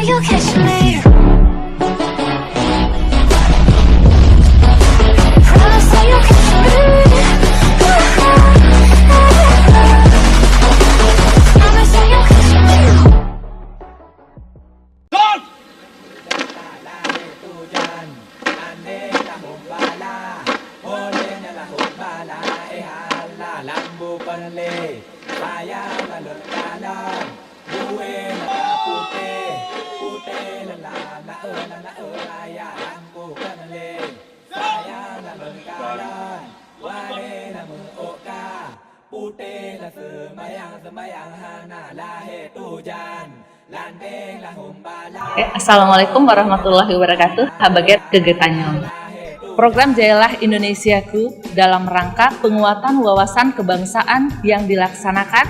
you'll catch me. Promise that you'll catch me. Promise that you'll catch me. Assalamualaikum warahmatullahi wabarakatuh. Habaget kegetanyong. Program Jayalah Indonesiaku dalam rangka penguatan wawasan kebangsaan yang dilaksanakan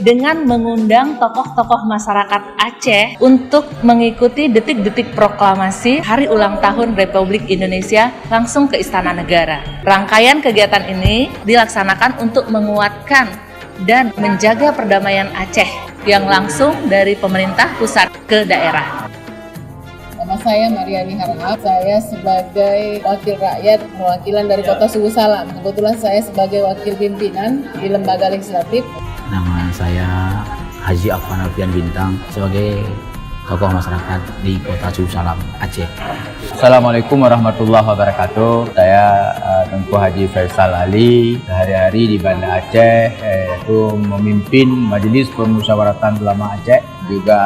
dengan mengundang tokoh-tokoh masyarakat Aceh untuk mengikuti detik-detik proklamasi Hari Ulang Tahun Republik Indonesia langsung ke Istana Negara. Rangkaian kegiatan ini dilaksanakan untuk menguatkan dan menjaga perdamaian Aceh yang langsung dari pemerintah pusat ke daerah. Nama saya Mariani Harahap, saya sebagai wakil rakyat perwakilan dari Kota Suku Salam. Kebetulan saya sebagai wakil pimpinan di lembaga legislatif. Nama saya Haji Afwan Alfian Bintang sebagai tokoh masyarakat di Kota Suku Salam, Aceh. Assalamualaikum warahmatullahi wabarakatuh. Saya Tengku Haji Faisal Ali, sehari-hari di Banda Aceh, yaitu memimpin Majelis Permusyawaratan Ulama Aceh, juga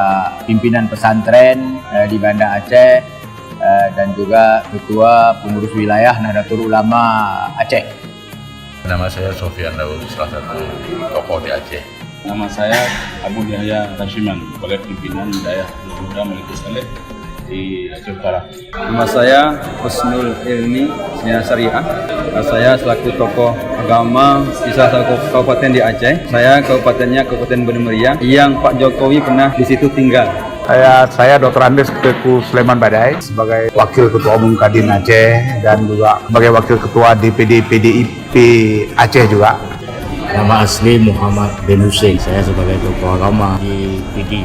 pimpinan pesantren di Banda Aceh, dan juga Ketua Pengurus Wilayah Nahdlatul Ulama Aceh. Nama saya Sofian Daud, salah satu tokoh di Aceh. Nama saya Abu Yahya Rashiman, sebagai pimpinan wilayah Muda Maluku Saleh di Aceh Utara. Nama saya Husnul Ilmi Sina Syariah. Saya selaku tokoh agama di salah satu kabupaten di Aceh. Saya kabupatennya Kabupaten Banda Meriah yang Pak Jokowi pernah di situ tinggal. Saya Dr. Andes Teku Sulaiman Badai sebagai Wakil Ketua Umum Kadin Aceh dan juga sebagai Wakil Ketua DPD PDIP Aceh juga. Nama asli Muhammad bin Hussein, saya sebagai tokoh agama di PD.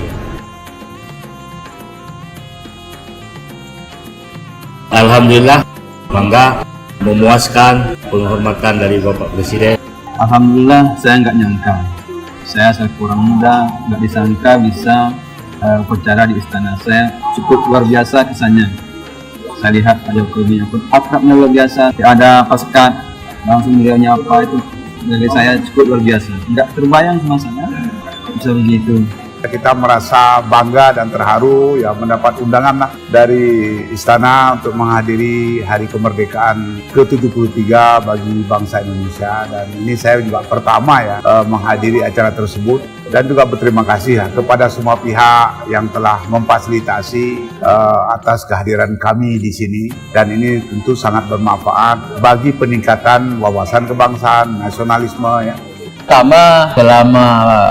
Alhamdulillah, bangga, memuaskan penghormatan dari Bapak Presiden. Alhamdulillah, saya nggak nyangka. Saya selaku orang muda nggak disangka bisa upacara di istana. Saya cukup luar biasa kesannya. Saya lihat Pak Jokowi pun akrabnya luar biasa. Ada paskat, langsung beliaunya apa itu. Dari saya cukup luar biasa. Nggak terbayang sama saya bisa begitu. Kita merasa bangga dan terharu ya mendapat undangan dari istana untuk menghadiri Hari Kemerdekaan ke-73 bagi bangsa Indonesia, dan ini saya juga pertama ya menghadiri acara tersebut, dan juga berterima kasih ya kepada semua pihak yang telah memfasilitasi atas kehadiran kami di sini, dan ini tentu sangat bermanfaat bagi peningkatan wawasan kebangsaan, nasionalisme ya. Pertama, selama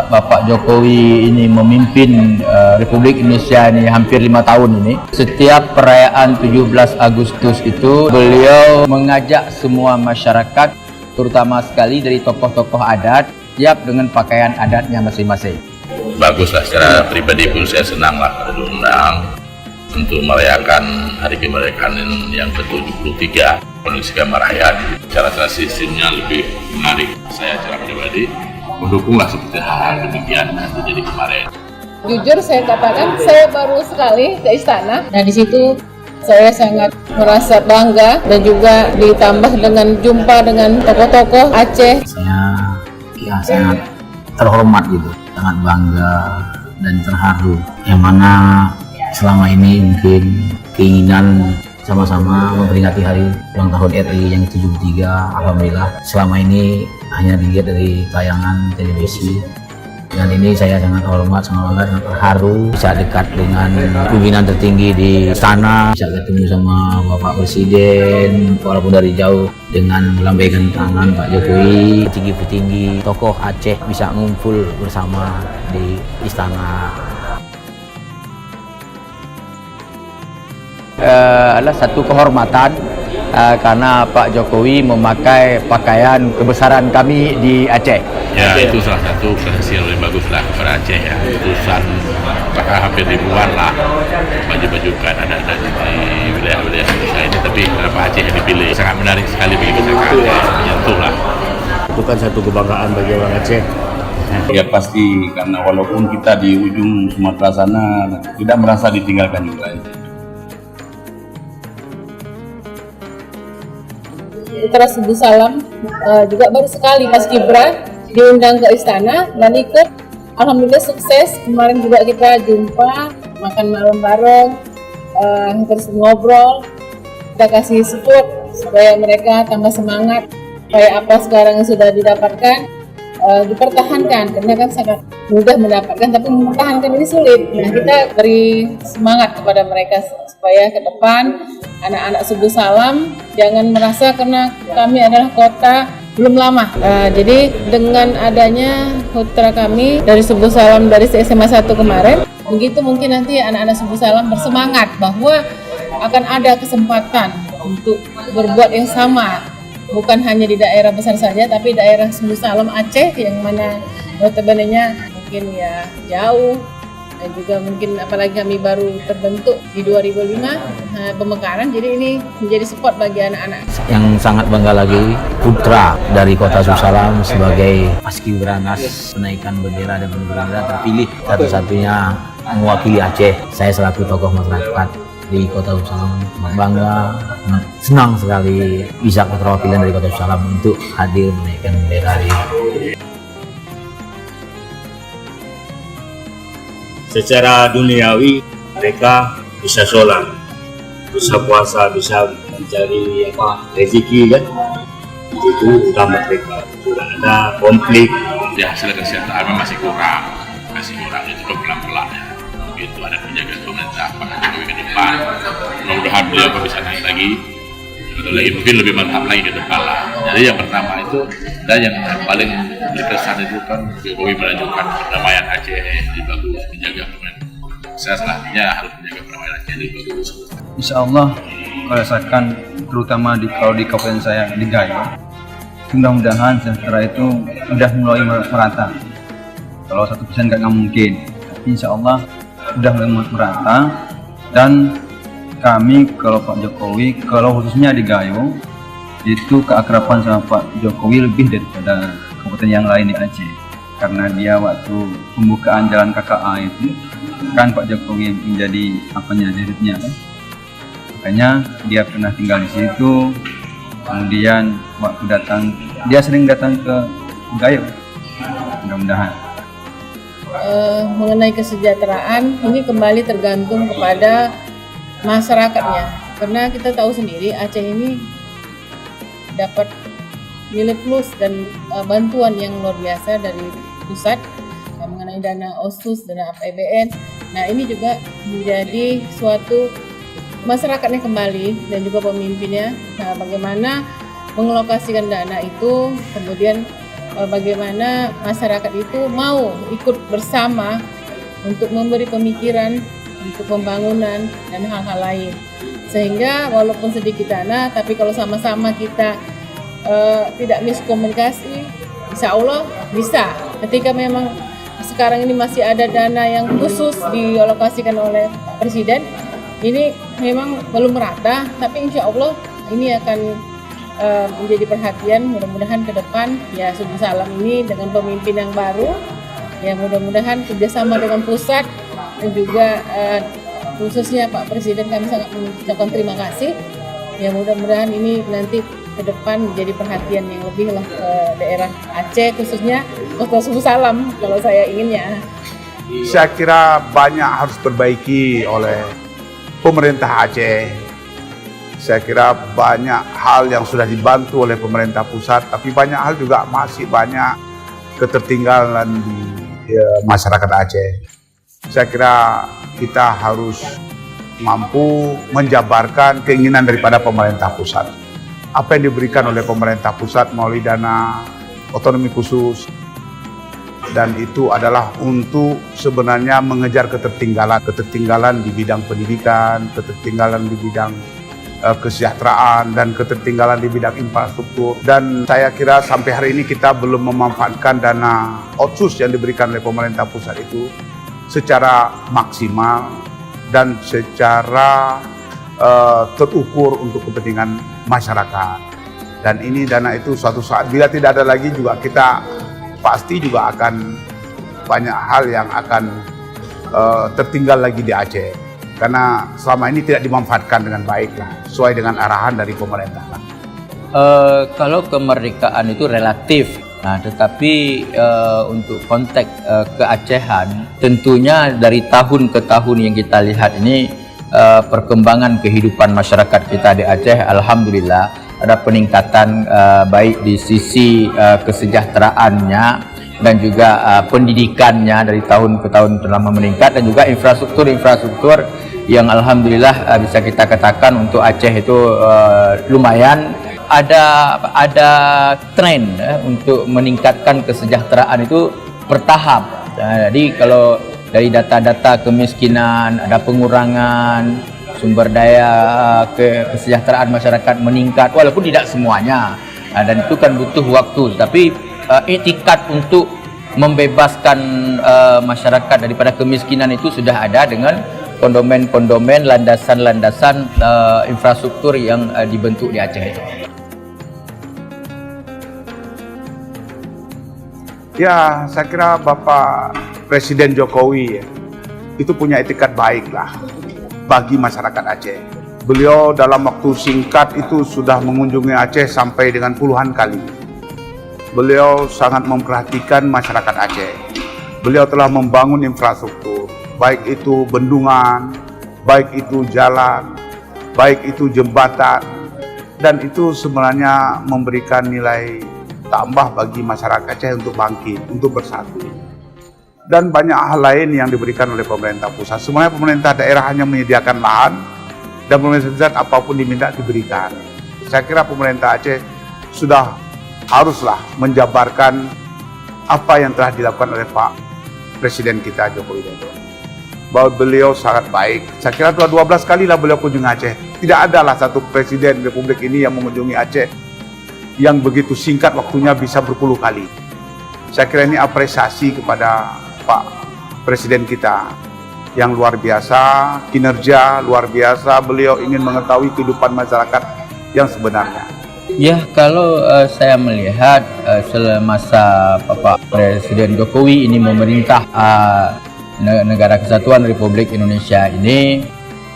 Bapak Jokowi ini memimpin Republik Indonesia ini hampir 5 tahun ini, setiap perayaan 17 Agustus itu beliau mengajak semua masyarakat, terutama sekali dari tokoh-tokoh adat, siap dengan pakaian adatnya masing-masing. Baguslah, secara pribadi pun saya senang lah kalau diundang untuk merayakan Hari Kemerdekaan yang ke-73 Indonesia Rakyat. Cara sistemnya lebih menarik. Saya secara pribadi mendukunglah seperti hal demikian yang terjadi kemarin. Jujur saya katakan, saya baru sekali ke istana. Nah di situ saya sangat merasa bangga dan juga ditambah dengan jumpa dengan tokoh-tokoh Aceh. Saya sangat terhormat gitu, sangat bangga dan terharu. Yang mana selama ini mungkin keinginan sama-sama memperingati Hari Ulang Tahun RI yang 73, alhamdulillah selama ini hanya dilihat dari tayangan televisi. Dengan ini saya sangat hormat, sangat bangga, sangat terharu bisa dekat dengan pimpinan tertinggi di istana, bisa ketemu sama Bapak Presiden walaupun dari jauh, dengan melambaikan tangan Pak Jokowi, petinggi-petinggi tokoh Aceh bisa ngumpul bersama di istana. Adalah satu kehormatan karena Pak Jokowi memakai pakaian kebesaran kami di Aceh. Ya, itu salah satu prestasi yang lebih bagus lah kepada Aceh ya. Ratusan, bahkan hampir ribuan lah baju-baju kan ada di wilayah-wilayah Indonesia ini, tapi kenapa Aceh yang dipilih? Sangat menarik sekali bagi masyarakat Aceh, menyentuh lah. Itu kan satu kebanggaan bagi orang Aceh. Ya pasti, karena walaupun kita di ujung Sumatera sana tidak merasa ditinggalkan juga. Putra Subuh Salam juga baru sekali Mas Gibran diundang ke istana dan ikut. Alhamdulillah sukses. Kemarin juga kita jumpa, makan malam bareng, terus ngobrol, kita kasih support supaya mereka tambah semangat, supaya apa sekarang yang sudah didapatkan dipertahankan, karena kan sangat mudah mendapatkan, tapi mempertahankan ini sulit. Nah, kita beri semangat kepada mereka supaya ke depan anak-anak Subuh Salam jangan merasa karena kami adalah kota belum lama. Jadi dengan adanya putra kami dari Subuh Salam dari SMA 1 kemarin, begitu mungkin nanti anak-anak Subuh Salam bersemangat bahwa akan ada kesempatan untuk berbuat yang sama. Bukan hanya di daerah besar saja, tapi daerah Subuh Salam Aceh yang mana notabene-nya mungkin ya jauh, dan juga mungkin apalagi kami baru terbentuk di 2005 pemekaran, jadi ini menjadi support bagi anak-anak. Yang sangat bangga lagi, putra dari Kota Subuh Salam sebagai Paskibranas penaikan bendera dan bendera terpilih satu-satunya mewakili Aceh. Saya selaku tokoh masyarakat di Kota Subuh Salam bangga, senang sekali bisa keterwakilan dari Kota Subuh Salam untuk hadir menaikkan bendera ini. Secara duniawi mereka bisa sholat, bisa puasa, bisa mencari rezeki kan, itu utama mereka. Tidak ada konflik. Ya, hasil kesejahteraan masih kurang itu pelan-pelan ya. Begitu ada penjaga pemerintah Pak Jokowi ke depan, mudah-mudahan beliau bisa naik lagi, mungkin lebih mantap lagi ke depan lah. Jadi yang pertama itu, dan yang paling berkesan itu kan Jokowi menunjukkan perdamaian Aceh lebih bagus, menjaga pemerintah. Saya selanjutnya harus menjaga perdamaian Aceh lebih bagus. Insya Allah merasakan, terutama kalau di kabupaten saya di Gayo, mudah-mudahan sejahtera itu sudah mulai merata. Kalau 1% nggak mungkin, insya Allah sudah mulai merata. Dan kami kalau Pak Jokowi, kalau khususnya di Gayo, itu keakraban sama Pak Jokowi lebih daripada kabupaten yang lain di Aceh. Karena dia waktu pembukaan jalan KKA itu kan Pak Jokowi menjadi dirutnya kan. Makanya dia pernah tinggal di situ. Kemudian waktu datang, dia sering datang ke Gayo. Mudah-mudahan. Mengenai kesejahteraan ini kembali tergantung kepada masyarakatnya, karena kita tahu sendiri Aceh ini dapat nilai plus dan bantuan yang luar biasa dari pusat mengenai dana OSUS, dana APBN. Nah, ini juga menjadi suatu masyarakatnya kembali dan juga pemimpinnya. Nah, bagaimana mengalokasikan dana itu, kemudian bagaimana masyarakat itu mau ikut bersama untuk memberi pemikiran untuk pembangunan dan hal-hal lain, sehingga walaupun sedikit dana, tapi kalau sama-sama kita tidak miskomunikasi, insya Allah bisa. Ketika memang sekarang ini masih ada dana yang khusus dialokasikan oleh Presiden, ini memang belum merata, tapi insya Allah ini akan menjadi perhatian. Mudah-mudahan ke depan ya Subuh Salam ini dengan pemimpin yang baru, ya mudah-mudahan kerjasama dengan pusat dan juga khususnya Pak Presiden, kami sangat mengucapkan terima kasih. Ya mudah-mudahan ini nanti ke depan menjadi perhatian yang lebih lah ke daerah Aceh, khususnya Kota Subuh Salam kalau saya inginnya. Saya kira banyak harus diperbaiki oleh pemerintah Aceh. Saya kira banyak hal yang sudah dibantu oleh pemerintah pusat, tapi banyak hal juga masih banyak ketertinggalan di masyarakat Aceh. Saya kira kita harus mampu menjabarkan keinginan daripada pemerintah pusat. Apa yang diberikan oleh pemerintah pusat melalui dana otonomi khusus, dan itu adalah untuk sebenarnya mengejar ketertinggalan di bidang pendidikan, ketertinggalan di bidang kesejahteraan dan ketertinggalan di bidang infrastruktur. Dan saya kira sampai hari ini kita belum memanfaatkan dana otsus yang diberikan oleh pemerintah pusat itu secara maksimal dan secara terukur untuk kepentingan masyarakat. Dan ini dana itu suatu saat bila tidak ada lagi juga kita pasti juga akan banyak hal yang akan tertinggal lagi di Aceh, karena selama ini tidak dimanfaatkan dengan baik lah, sesuai dengan arahan dari pemerintah lah. Kalau kemerdekaan itu relatif, nah, tetapi untuk konteks keacehan, tentunya dari tahun ke tahun yang kita lihat ini perkembangan kehidupan masyarakat kita di Aceh, alhamdulillah ada peningkatan baik di sisi kesejahteraannya dan juga pendidikannya dari tahun ke tahun telah meningkat, dan juga infrastruktur yang alhamdulillah bisa kita katakan untuk Aceh itu lumayan ada tren untuk meningkatkan kesejahteraan itu bertahap. Jadi kalau dari data-data kemiskinan ada pengurangan, sumber daya kesejahteraan masyarakat meningkat walaupun tidak semuanya, dan itu kan butuh waktu, tapi etikat untuk membebaskan masyarakat daripada kemiskinan itu sudah ada dengan kondomen-kondomen, landasan-landasan infrastruktur yang dibentuk di Aceh itu. Ya, saya kira Bapak Presiden Jokowi itu punya etikat baik lah bagi masyarakat Aceh. Beliau dalam waktu singkat itu sudah mengunjungi Aceh sampai dengan puluhan kali. Beliau sangat memperhatikan masyarakat Aceh. Beliau telah membangun infrastruktur, baik itu bendungan, baik itu jalan, baik itu jembatan, dan itu sebenarnya memberikan nilai tambah bagi masyarakat Aceh untuk bangkit, untuk bersatu. Dan banyak hal lain yang diberikan oleh pemerintah pusat. Sebenarnya pemerintah daerah hanya menyediakan lahan, dan pemerintah pusat apapun diminta diberikan. Saya kira pemerintah Aceh sudah haruslah menjabarkan apa yang telah dilakukan oleh Pak Presiden kita Joko Widodo. Bahwa beliau sangat baik. Saya kira telah 12 kali lah beliau kunjungi Aceh. Tidak adalah satu presiden Republik ini yang mengunjungi Aceh yang begitu singkat waktunya bisa berpuluh kali. Saya kira ini apresiasi kepada Pak Presiden kita yang luar biasa, kinerja luar biasa. Beliau ingin mengetahui kehidupan masyarakat yang sebenarnya. Ya, kalau saya melihat semasa Bapak Presiden Jokowi ini memerintah Negara Kesatuan Republik Indonesia ini,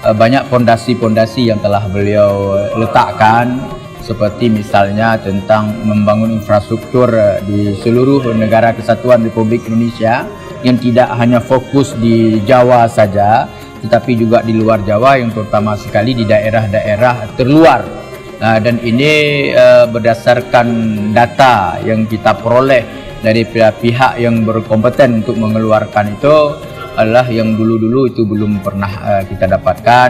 banyak fondasi-fondasi yang telah beliau letakkan, seperti misalnya tentang membangun infrastruktur di seluruh Negara Kesatuan Republik Indonesia yang tidak hanya fokus di Jawa saja, tetapi juga di luar Jawa, yang terutama sekali di daerah-daerah terluar. Nah, dan ini berdasarkan data yang kita peroleh dari pihak yang berkompeten untuk mengeluarkan itu adalah yang dulu-dulu itu belum pernah kita dapatkan.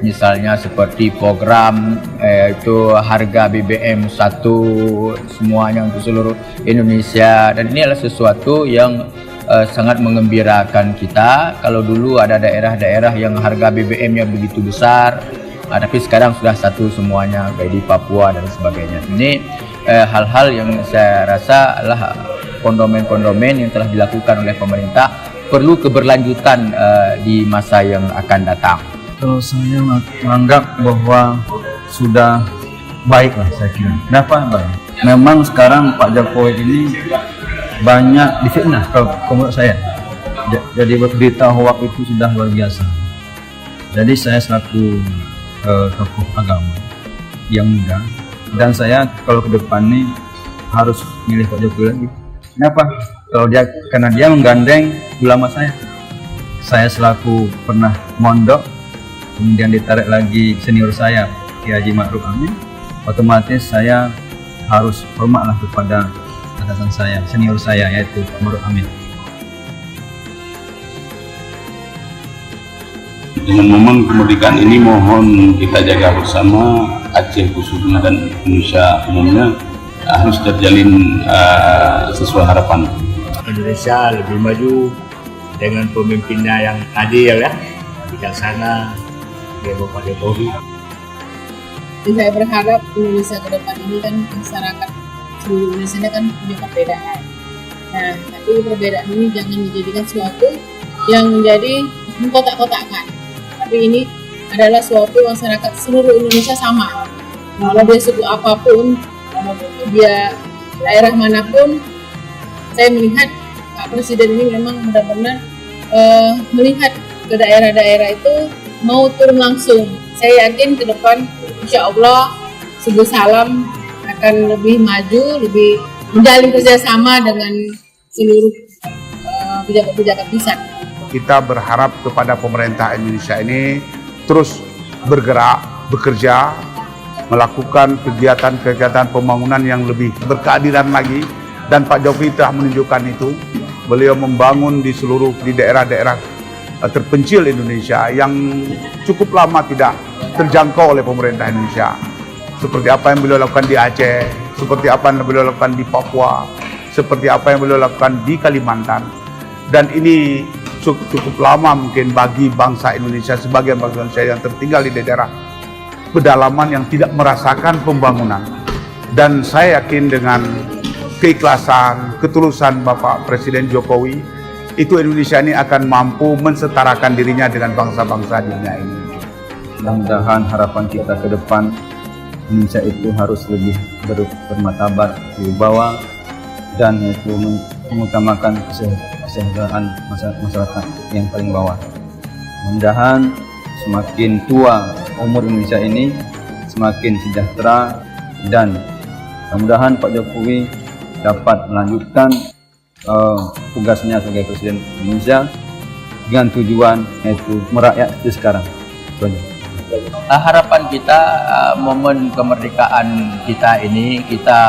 Misalnya seperti program itu harga BBM 1 semuanya untuk seluruh Indonesia, dan ini adalah sesuatu yang sangat mengembirakan kita. Kalau dulu ada daerah-daerah yang harga BBM-nya begitu besar, tapi sekarang sudah satu semuanya, kayak di Papua dan sebagainya. Ini hal-hal yang saya rasa adalah kondomen-kondomen yang telah dilakukan oleh pemerintah, perlu keberlanjutan di masa yang akan datang. Kalau saya menganggap bahwa sudah baik lah, saya kira. Kenapa baik? Memang sekarang Pak Jokowi ini banyak difitnah kalau menurut saya. Jadi berita hoax itu sudah luar biasa. Jadi saya selaku tokoh agama yang muda, dan saya kalau ke depan ini harus milih Pak Jokowi lagi. Kenapa? Karena dia menggandeng ulama saya selaku pernah mondok, kemudian ditarik lagi senior saya Kiai Haji Ma'ruf Amin, otomatis saya harus hormatlah kepada atasan saya, senior saya, yaitu Ma'ruf Amin. Dengan momen kemerdekaan ini mohon kita jaga bersama, Aceh khususnya dan Indonesia umumnya harus terjalin sesuai harapan. Indonesia lebih maju dengan pemimpinnya yang adil ya, bijaksana, Pak Jokowi. Dan saya berharap Indonesia ke depan ini kan masyarakat seluruh Indonesia ini kan punya perbedaan. Nah, tapi perbedaan ini jangan dijadikan sesuatu yang menjadi mengkotak-kotakkan. Tapi ini adalah suatu masyarakat seluruh Indonesia sama. Kalau dia suku apapun, dia daerah manapun, saya melihat Pak Presiden ini memang benar-benar melihat ke daerah-daerah itu mau turun langsung. Saya yakin ke depan insya Allah Subuh Salam akan lebih maju, lebih menjalin kerjasama dengan seluruh pejabat-pejabat pusat. Kita berharap kepada pemerintah Indonesia ini terus bergerak, bekerja, melakukan kegiatan-kegiatan pembangunan yang lebih berkeadilan lagi, dan Pak Jokowi telah menunjukkan itu. Beliau membangun di daerah-daerah terpencil Indonesia yang cukup lama tidak terjangkau oleh pemerintah Indonesia. Seperti apa yang beliau lakukan di Aceh, seperti apa yang beliau lakukan di Papua, seperti apa yang beliau lakukan di Kalimantan. Dan ini cukup lama mungkin bagi bangsa Indonesia, sebagian bangsa Indonesia yang tertinggal di daerah pedalaman yang tidak merasakan pembangunan. Dan saya yakin dengan keikhlasan, ketulusan Bapak Presiden Jokowi, itu Indonesia ini akan mampu mensetarakan dirinya dengan bangsa-bangsa dunia ini. Mudah-mudahan harapan kita ke depan, Indonesia itu harus lebih bermartabat, berwibawa, dan itu mengutamakan kesejahteraan masyarakat yang paling bawah. Mudah-mudahan semakin tua umur Indonesia ini, semakin sejahtera, dan mudah-mudahan Pak Jokowi dapat melanjutkan tugasnya sebagai Presiden Indonesia dengan tujuan yaitu merakyat seperti sekarang. Harapan kita momen kemerdekaan kita ini, kita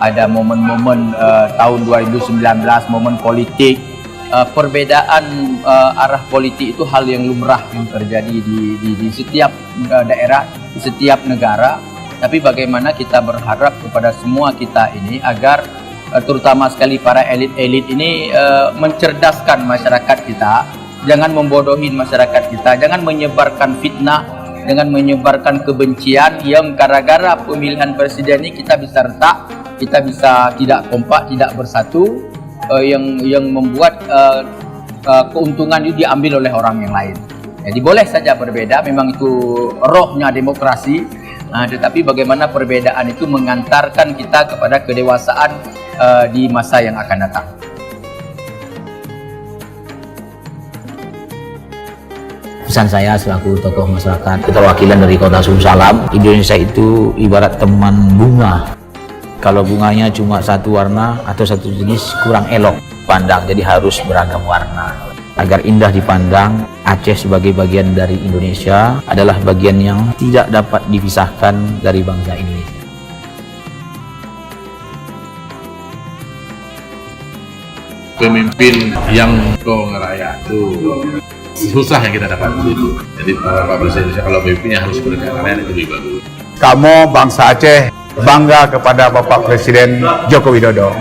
ada momen-momen tahun 2019, momen politik, perbedaan arah politik itu hal yang lumrah yang terjadi di setiap daerah, di setiap negara. Tapi bagaimana kita berharap kepada semua kita ini agar terutama sekali para elit-elit ini mencerdaskan masyarakat kita, jangan membodohin masyarakat kita, jangan menyebarkan fitnah, jangan menyebarkan kebencian yang gara-gara pemilihan presiden ini kita bisa retak, kita bisa tidak kompak, tidak bersatu, yang membuat keuntungan itu diambil oleh orang yang lain. Jadi boleh saja berbeda, memang itu rohnya demokrasi. Tetapi bagaimana perbedaan itu mengantarkan kita kepada kedewasaan di masa yang akan datang. Pesan saya selaku tokoh masyarakat keterwakilan dari Kota Subuh Salam, Indonesia itu ibarat teman bunga. Kalau bunganya cuma satu warna atau satu jenis kurang elok pandang, jadi harus beragam warna. Agar indah dipandang, Aceh sebagai bagian dari Indonesia adalah bagian yang tidak dapat dipisahkan dari bangsa Indonesia. Pemimpin yang ngeraya itu susah yang kita dapat itu. Jadi Pak Presiden kalau pemimpinnya harus berkarya itu lebih bagus. Kamu bangsa Aceh bangga kepada Bapak Presiden Joko Widodo.